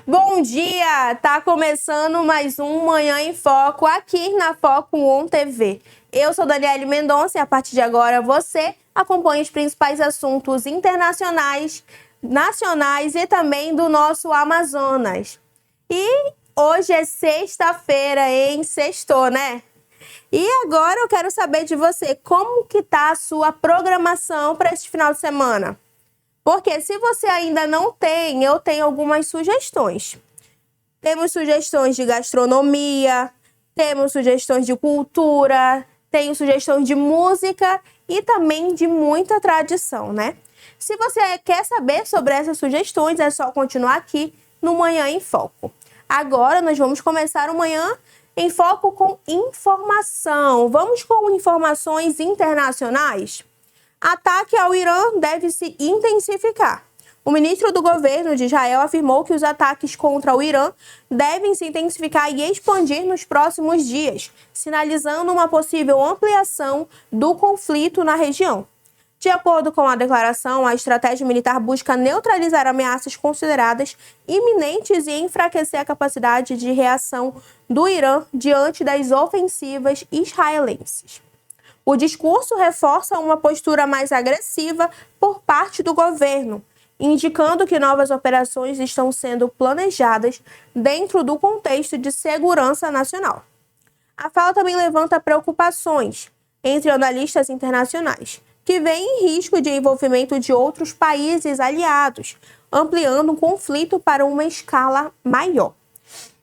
Bom dia! Tá começando mais um Manhã em Foco aqui na Foco On TV. Eu sou Daniele Mendonça e a partir de agora você acompanha os principais assuntos internacionais, nacionais e também do nosso Amazonas. E hoje é sexta-feira, hein? Sextou, né? E agora eu quero saber de você, como que tá a sua programação para este final de semana? Porque se você ainda não tem, eu tenho algumas sugestões. Temos sugestões de gastronomia, temos sugestões de cultura, tenho sugestões de música e também de muita tradição, né? Se você quer saber sobre essas sugestões, é só continuar aqui no Manhã em Foco. Agora nós vamos começar o Manhã em Foco com informação. Vamos com informações internacionais? Ataque ao Irã deve se intensificar. O ministro do governo de Israel afirmou que os ataques contra o Irã devem se intensificar e expandir nos próximos dias, sinalizando uma possível ampliação do conflito na região. De acordo com a declaração, a estratégia militar busca neutralizar ameaças consideradas iminentes e enfraquecer a capacidade de reação do Irã diante das ofensivas israelenses. O discurso reforça uma postura mais agressiva por parte do governo, indicando que novas operações estão sendo planejadas dentro do contexto de segurança nacional. A FAO também levanta preocupações entre analistas internacionais, que veem risco de envolvimento de outros países aliados, ampliando o conflito para uma escala maior.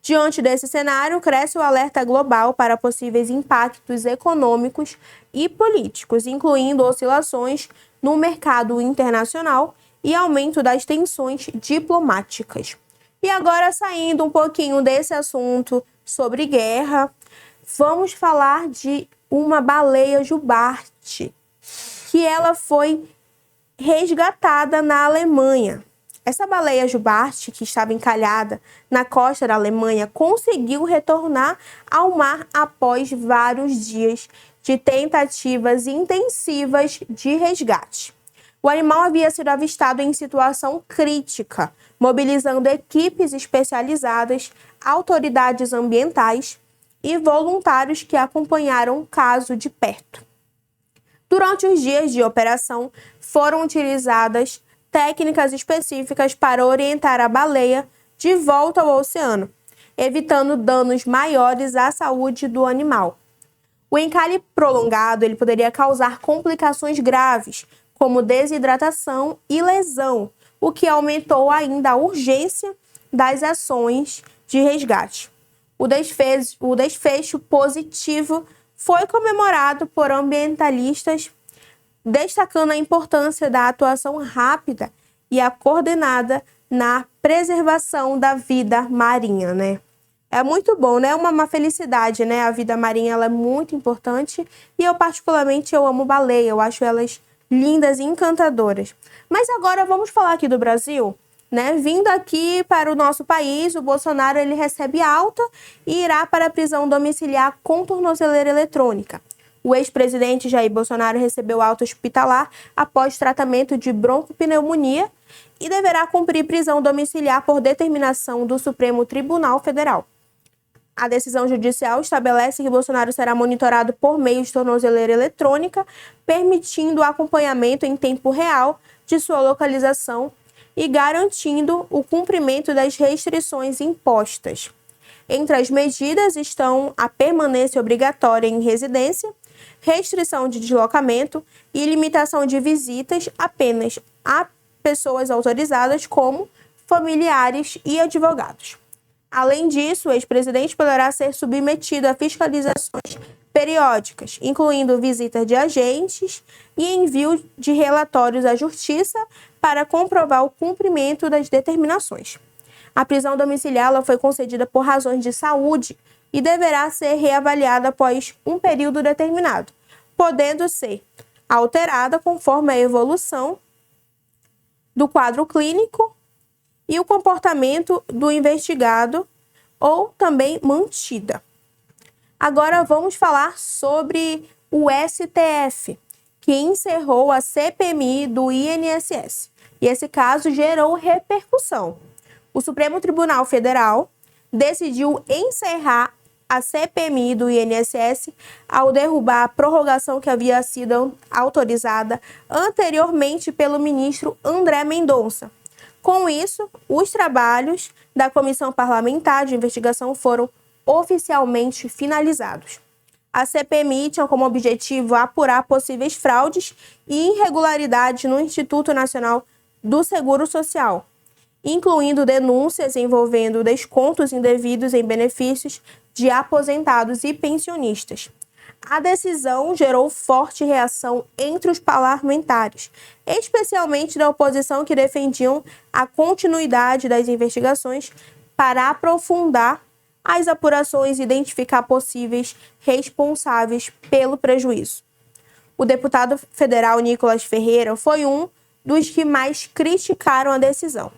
Diante desse cenário, cresce o alerta global para possíveis impactos econômicos e políticos, incluindo oscilações no mercado internacional e aumento das tensões diplomáticas. E agora, saindo um pouquinho desse assunto sobre guerra, vamos falar de uma baleia jubarte, que ela foi resgatada na Alemanha. Essa baleia jubarte, que estava encalhada na costa da Alemanha, conseguiu retornar ao mar após vários dias de tentativas intensivas de resgate. O animal havia sido avistado em situação crítica, mobilizando equipes especializadas, autoridades ambientais e voluntários que acompanharam o caso de perto. Durante os dias de operação, foram utilizadas técnicas específicas para orientar a baleia de volta ao oceano, evitando danos maiores à saúde do animal. O encalhe prolongado ele poderia causar complicações graves, como desidratação e lesão, o que aumentou ainda a urgência das ações de resgate. O desfecho positivo foi comemorado por ambientalistas, destacando a importância da atuação rápida e a coordenada na preservação da vida marinha, né? É muito bom, né? É uma felicidade, né? A vida marinha, ela é muito importante e eu particularmente amo baleia, eu acho elas lindas e encantadoras. Mas agora vamos falar aqui do Brasil, né? Vindo aqui para o nosso país, o Bolsonaro ele recebe alta e irá para a prisão domiciliar com tornozeleira eletrônica. O ex-presidente Jair Bolsonaro recebeu alta hospitalar após tratamento de broncopneumonia e deverá cumprir prisão domiciliar por determinação do Supremo Tribunal Federal. A decisão judicial estabelece que Bolsonaro será monitorado por meio de tornozeleira eletrônica, permitindo o acompanhamento em tempo real de sua localização e garantindo o cumprimento das restrições impostas. Entre as medidas estão a permanência obrigatória em residência, restrição de deslocamento e limitação de visitas apenas a pessoas autorizadas como familiares e advogados. Além disso, o ex-presidente poderá ser submetido a fiscalizações periódicas, incluindo visitas de agentes e envio de relatórios à Justiça para comprovar o cumprimento das determinações. A prisão domiciliar ela foi concedida por razões de saúde e deverá ser reavaliada após um período determinado, podendo ser alterada conforme a evolução do quadro clínico e o comportamento do investigado ou também mantida. Agora vamos falar sobre o STF, que encerrou a CPMI do INSS. E esse caso gerou repercussão. O Supremo Tribunal Federal decidiu encerrar a CPMI do INSS ao derrubar a prorrogação que havia sido autorizada anteriormente pelo ministro André Mendonça. Com isso, os trabalhos da Comissão Parlamentar de Investigação foram oficialmente finalizados. A CPMI tinha como objetivo apurar possíveis fraudes e irregularidades no Instituto Nacional do Seguro Social, incluindo denúncias envolvendo descontos indevidos em benefícios de aposentados e pensionistas. A decisão gerou forte reação entre os parlamentares, especialmente da oposição, que defendiam a continuidade das investigações para aprofundar as apurações e identificar possíveis responsáveis pelo prejuízo. O deputado federal Nicolas Ferreira foi um dos que mais criticaram a decisão.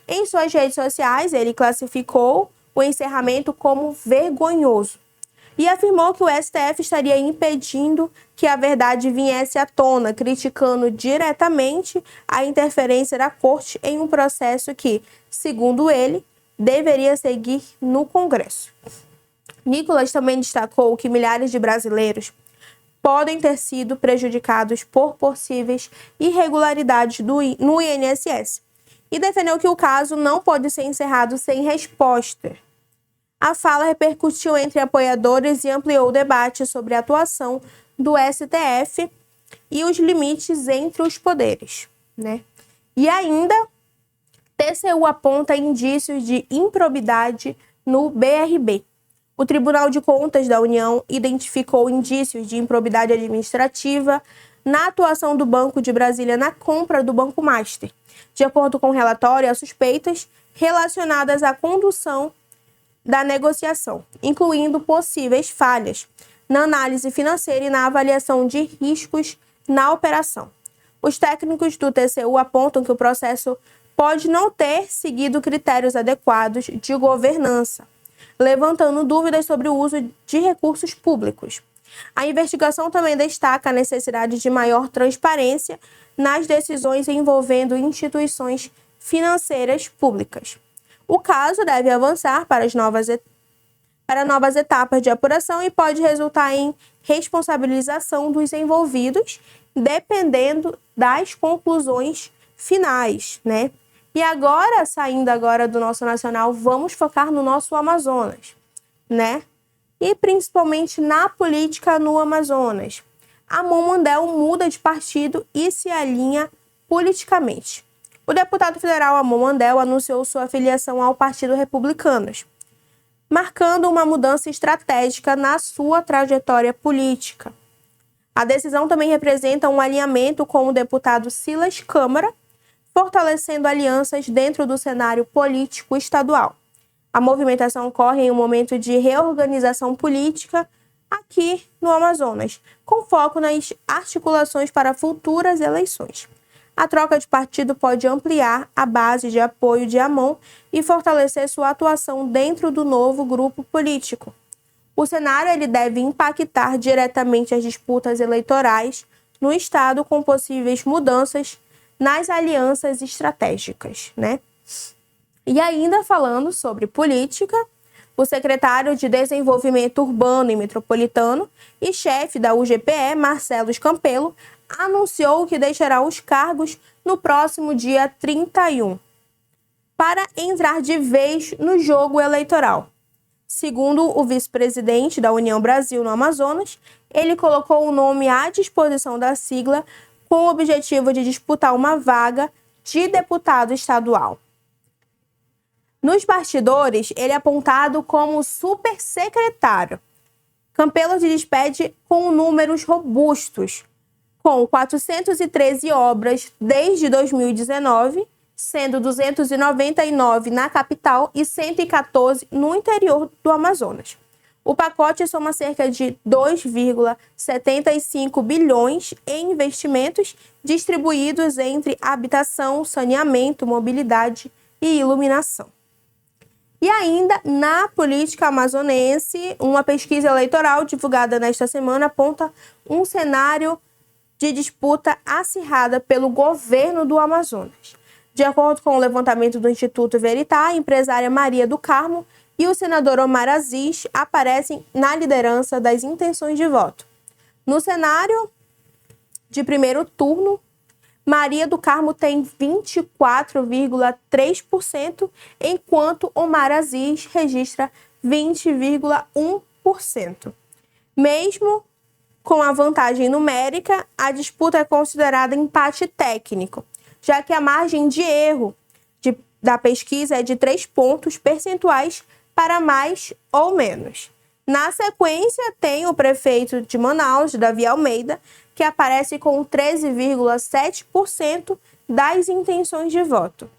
Em suas redes sociais, ele classificou o encerramento como vergonhoso e afirmou que o STF estaria impedindo que a verdade viesse à tona, criticando diretamente a interferência da Corte em um processo que, segundo ele, deveria seguir no Congresso. Nicolas também destacou que milhares de brasileiros podem ter sido prejudicados por possíveis irregularidades no INSS e defendeu que o caso não pode ser encerrado sem resposta. A fala repercutiu entre apoiadores e ampliou o debate sobre a atuação do STF e os limites entre os poderes, né? E ainda, TCU aponta indícios de improbidade no BRB. O Tribunal de Contas da União identificou indícios de improbidade administrativa na atuação do Banco de Brasília na compra do Banco Master. De acordo com o relatório, há suspeitas relacionadas à condução da negociação, incluindo possíveis falhas na análise financeira e na avaliação de riscos na operação. Os técnicos do TCU apontam que o processo pode não ter seguido critérios adequados de governança, levantando dúvidas sobre o uso de recursos públicos. A investigação também destaca a necessidade de maior transparência nas decisões envolvendo instituições financeiras públicas. O caso deve avançar para novas etapas de apuração e pode resultar em responsabilização dos envolvidos, dependendo das conclusões finais, né? E agora, saindo agora do nosso nacional, vamos focar no nosso Amazonas, né? E principalmente na política no Amazonas. Amon Mandel muda de partido e se alinha politicamente. O deputado federal Amon Mandel anunciou sua filiação ao Partido Republicanos, marcando uma mudança estratégica na sua trajetória política. A decisão também representa um alinhamento com o deputado Silas Câmara, fortalecendo alianças dentro do cenário político estadual. A movimentação ocorre em um momento de reorganização política aqui no Amazonas, com foco nas articulações para futuras eleições. A troca de partido pode ampliar a base de apoio de Amon e fortalecer sua atuação dentro do novo grupo político. O cenário ele deve impactar diretamente as disputas eleitorais no estado, com possíveis mudanças nas alianças estratégicas, né? E ainda falando sobre política, o secretário de Desenvolvimento Urbano e Metropolitano e chefe da UGPE, Marcelo Campelo, anunciou que deixará os cargos no próximo dia 31, para entrar de vez no jogo eleitoral. Segundo o vice-presidente da União Brasil no Amazonas, ele colocou o nome à disposição da sigla com o objetivo de disputar uma vaga de deputado estadual. Nos bastidores, ele é apontado como supersecretário. Campelo se despede com números robustos, com 413 obras desde 2019, sendo 299 na capital e 114 no interior do Amazonas. O pacote soma cerca de 2,75 bilhões em investimentos distribuídos entre habitação, saneamento, mobilidade e iluminação. E ainda, na política amazonense, uma pesquisa eleitoral divulgada nesta semana aponta um cenário de disputa acirrada pelo governo do Amazonas. De acordo com o levantamento do Instituto Veritá, a empresária Maria do Carmo e o senador Omar Aziz aparecem na liderança das intenções de voto. No cenário de primeiro turno, Maria do Carmo tem 24,3%, enquanto Omar Aziz registra 20,1%. Mesmo com a vantagem numérica, a disputa é considerada empate técnico, já que a margem de erro da pesquisa é de 3 pontos percentuais para mais ou menos. Na sequência, tem o prefeito de Manaus, Davi Almeida, que aparece com 13,7% das intenções de voto.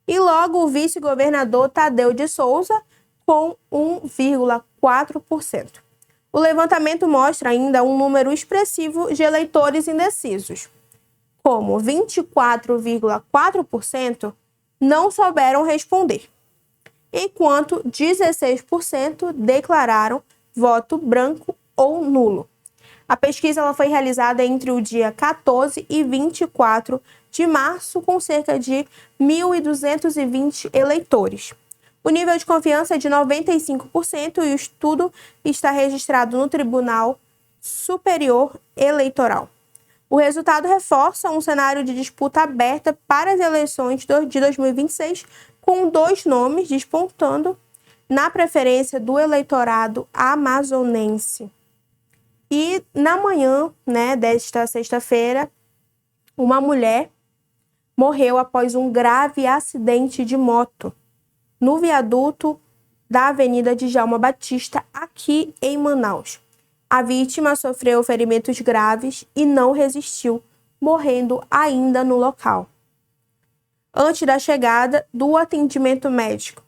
E logo o vice-governador Tadeu de Souza, com 1,4%. O levantamento mostra ainda um número expressivo de eleitores indecisos, como 24,4% não souberam responder, enquanto 16% declararam voto branco ou nulo. A pesquisa ela foi realizada entre o dia 14 e 24 de março, com cerca de 1.220 eleitores. O nível de confiança é de 95% e o estudo está registrado no Tribunal Superior Eleitoral. O resultado reforça um cenário de disputa aberta para as eleições de 2026, com 2 nomes despontando na preferência do eleitorado amazonense. E na manhã, desta sexta-feira, uma mulher morreu após um grave acidente de moto no viaduto da Avenida Djalma Batista, aqui em Manaus. A vítima sofreu ferimentos graves e não resistiu, morrendo ainda no local. Antes da chegada do atendimento médico,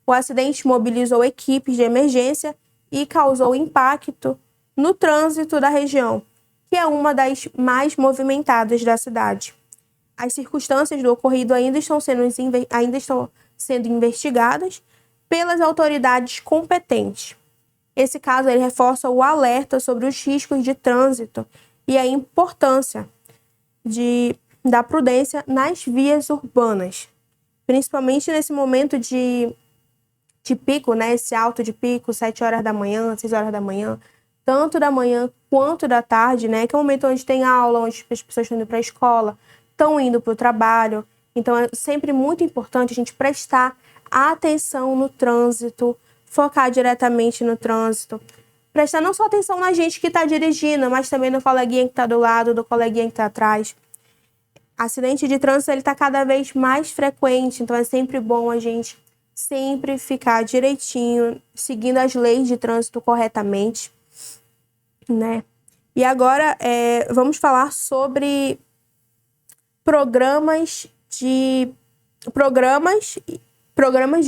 o acidente mobilizou equipes de emergência e causou impacto no trânsito da região, que é uma das mais movimentadas da cidade. As circunstâncias do ocorrido ainda estão sendo investigadas pelas autoridades competentes. Esse caso ele reforça o alerta sobre os riscos de trânsito e a importância da prudência nas vias urbanas, principalmente nesse momento de pico, esse alto de pico, 7 horas da manhã, 6 horas da manhã, tanto da manhã quanto da tarde, que é o momento onde tem aula, onde as pessoas estão indo para a escola, estão indo para o trabalho. Então, é sempre muito importante a gente prestar atenção no trânsito, focar diretamente no trânsito. Prestar não só atenção na gente que está dirigindo, mas também no coleguinha que está do lado, do coleguinha que está atrás. Acidente de trânsito está cada vez mais frequente, então é sempre bom a gente sempre ficar direitinho, seguindo as leis de trânsito corretamente, E agora vamos falar sobre programas de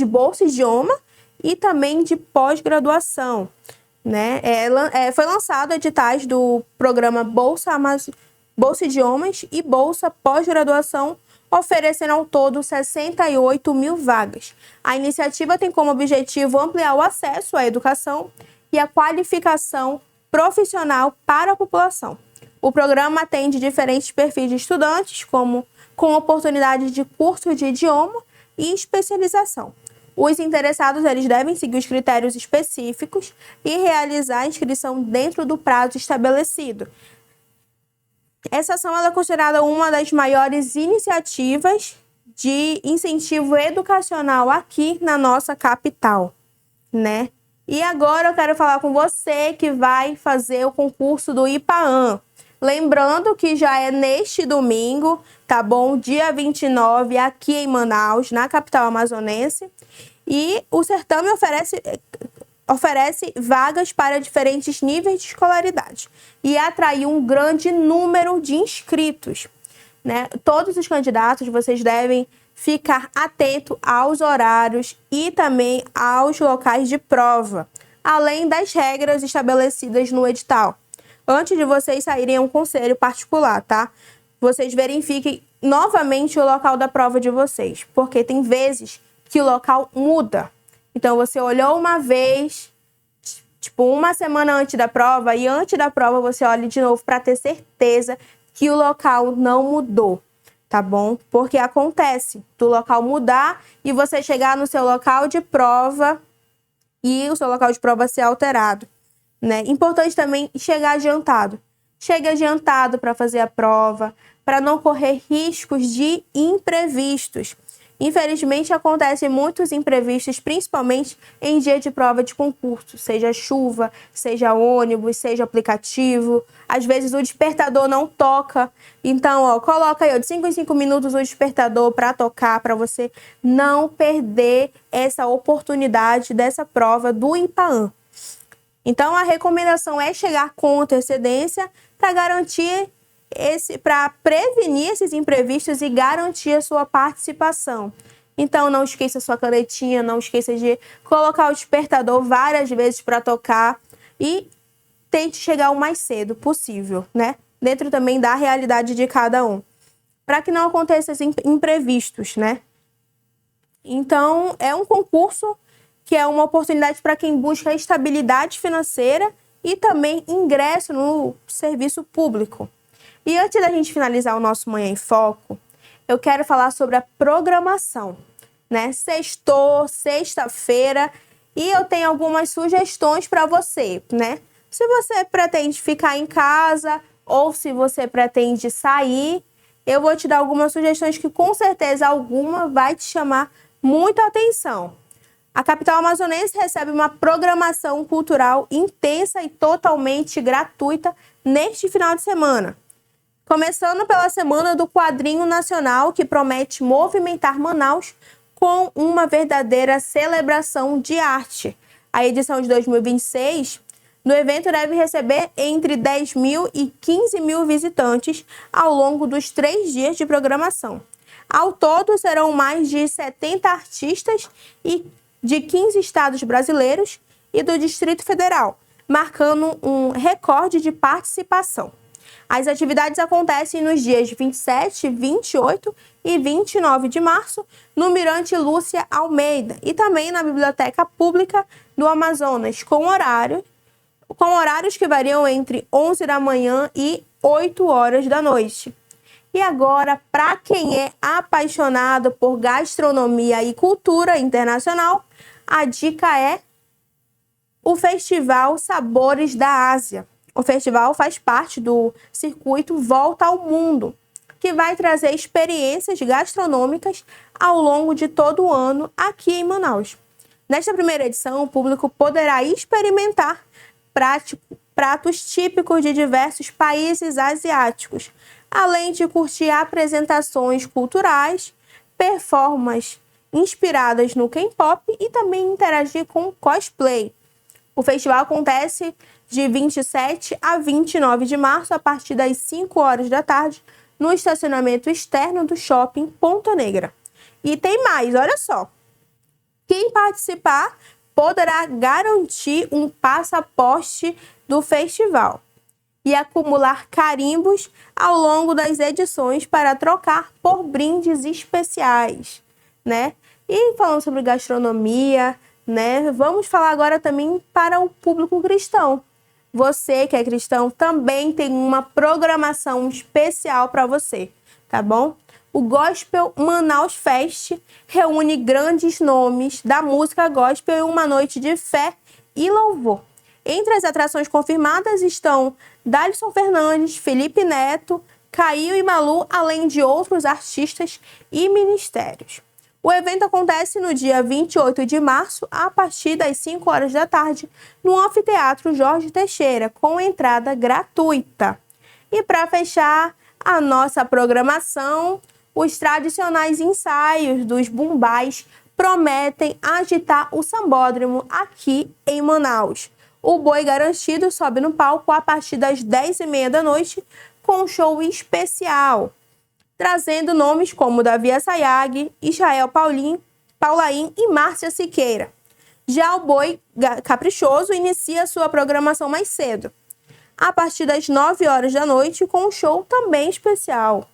bolsa idioma e também de pós-graduação, foi lançado editais do programa Bolsa Idiomas e Bolsa Pós-Graduação, oferecendo ao todo 68 mil vagas. A iniciativa tem como objetivo ampliar o acesso à educação e a qualificação profissional para a população. O programa atende diferentes perfis de estudantes, com oportunidades de curso de idioma e especialização. Os interessados eles devem seguir os critérios específicos e realizar a inscrição dentro do prazo estabelecido. Essa ação ela é considerada uma das maiores iniciativas de incentivo educacional aqui na nossa capital, E agora eu quero falar com você que vai fazer o concurso do IPAAN. Lembrando que já é neste domingo, tá bom? Dia 29, aqui em Manaus, na capital amazonense. E o certame oferece vagas para diferentes níveis de escolaridade e atraiu um grande número de inscritos, Todos os candidatos, vocês devem ficar atento aos horários e também aos locais de prova, além das regras estabelecidas no edital. Antes de vocês saírem a um conselho particular, tá? Vocês verifiquem novamente o local da prova de vocês, porque tem vezes que o local muda. Então, você olhou uma vez, uma semana antes da prova, e antes da prova você olha de novo para ter certeza que o local não mudou. tá bom? Porque acontece do local mudar e você chegar no seu local de prova e o seu local de prova ser alterado, né? Importante também chegar adiantado. Chegue adiantado para fazer a prova, para não correr riscos de imprevistos. Infelizmente, acontecem muitos imprevistos, principalmente em dia de prova de concurso, seja chuva, seja ônibus, seja aplicativo. Às vezes o despertador não toca. Então, coloca aí de 5 em 5 minutos o despertador para tocar, para você não perder essa oportunidade dessa prova do INPAAN. Então, a recomendação é chegar com antecedência para garantir para prevenir esses imprevistos e garantir a sua participação. Então, não esqueça sua canetinha, não esqueça de colocar o despertador várias vezes para tocar e tente chegar o mais cedo possível, né? Dentro também da realidade de cada um, para que não aconteçam esses imprevistos, né? Então, é um concurso que é uma oportunidade para quem busca estabilidade financeira e também ingresso no serviço público. E antes da gente finalizar o nosso Manhã em Foco, eu quero falar sobre a programação, né? Sextou, sexta-feira, e eu tenho algumas sugestões para você, né? Se você pretende ficar em casa ou se você pretende sair, eu vou te dar algumas sugestões que com certeza alguma vai te chamar muita atenção. A capital amazonense recebe uma programação cultural intensa e totalmente gratuita neste final de semana. Começando pela Semana do Quadrinho Nacional, que promete movimentar Manaus com uma verdadeira celebração de arte. A edição de 2026 do evento deve receber entre 10 mil e 15 mil visitantes ao longo dos 3 dias de programação. Ao todo, serão mais de 70 artistas de 15 estados brasileiros e do Distrito Federal, marcando um recorde de participação. As atividades acontecem nos dias 27, 28 e 29 de março, no Mirante Lúcia Almeida e também na Biblioteca Pública do Amazonas, com horários que variam entre 11 da manhã e 8 horas da noite. E agora, para quem é apaixonado por gastronomia e cultura internacional, a dica é o Festival Sabores da Ásia. O festival faz parte do circuito Volta ao Mundo, que vai trazer experiências gastronômicas ao longo de todo o ano aqui em Manaus. Nesta primeira edição, o público poderá experimentar pratos típicos de diversos países asiáticos, além de curtir apresentações culturais, performances inspiradas no K-pop e também interagir com cosplay. O festival acontece de 27 a 29 de março, a partir das 5 horas da tarde, no estacionamento externo do Shopping Ponta Negra. E tem mais, olha só. Quem participar poderá garantir um passaporte do festival e acumular carimbos ao longo das edições para trocar por brindes especiais, né? E falando sobre gastronomia, né? Vamos falar agora também para o público cristão. Você que é cristão também tem uma programação especial para você, tá bom? O Gospel Manaus Fest reúne grandes nomes da música gospel em uma noite de fé e louvor. Entre as atrações confirmadas estão Dalisson Fernandes, Felipe Neto, Caio e Malu, além de outros artistas e ministérios. O evento acontece no dia 28 de março, a partir das 5 horas da tarde, no Anfiteatro Jorge Teixeira, com entrada gratuita. E para fechar a nossa programação, os tradicionais ensaios dos bumbais prometem agitar o sambódromo aqui em Manaus. O Boi Garantido sobe no palco a partir das 10h30 da noite com um show especial, trazendo nomes como Davi Assayag, Israel Paulaim e Márcia Siqueira. Já o Boi Caprichoso inicia sua programação mais cedo, a partir das 9 horas da noite, com um show também especial,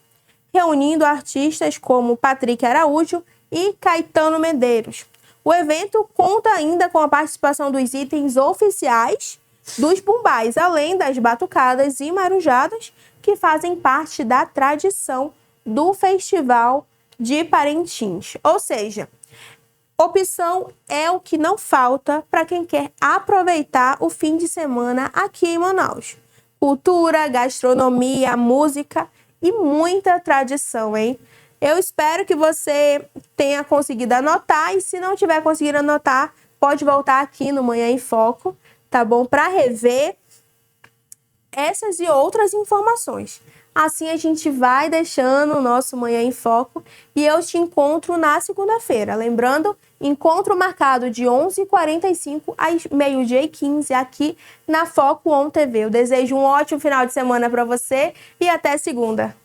reunindo artistas como Patrick Araújo e Caetano Medeiros. O evento conta ainda com a participação dos itens oficiais dos bumbais, além das batucadas e marujadas que fazem parte da tradição do Festival de Parintins. Ou seja, opção é o que não falta para quem quer aproveitar o fim de semana aqui em Manaus. Cultura, gastronomia, música e muita tradição, hein? Eu espero que você tenha conseguido anotar e se não tiver conseguido anotar, pode voltar aqui no Manhã em Foco, tá bom? Para rever essas e outras informações. Assim a gente vai deixando o nosso Manhã em Foco e eu te encontro na segunda-feira. Lembrando, encontro marcado de 11h45 às 12h15 aqui na Foco On TV. Eu desejo um ótimo final de semana para você e até segunda.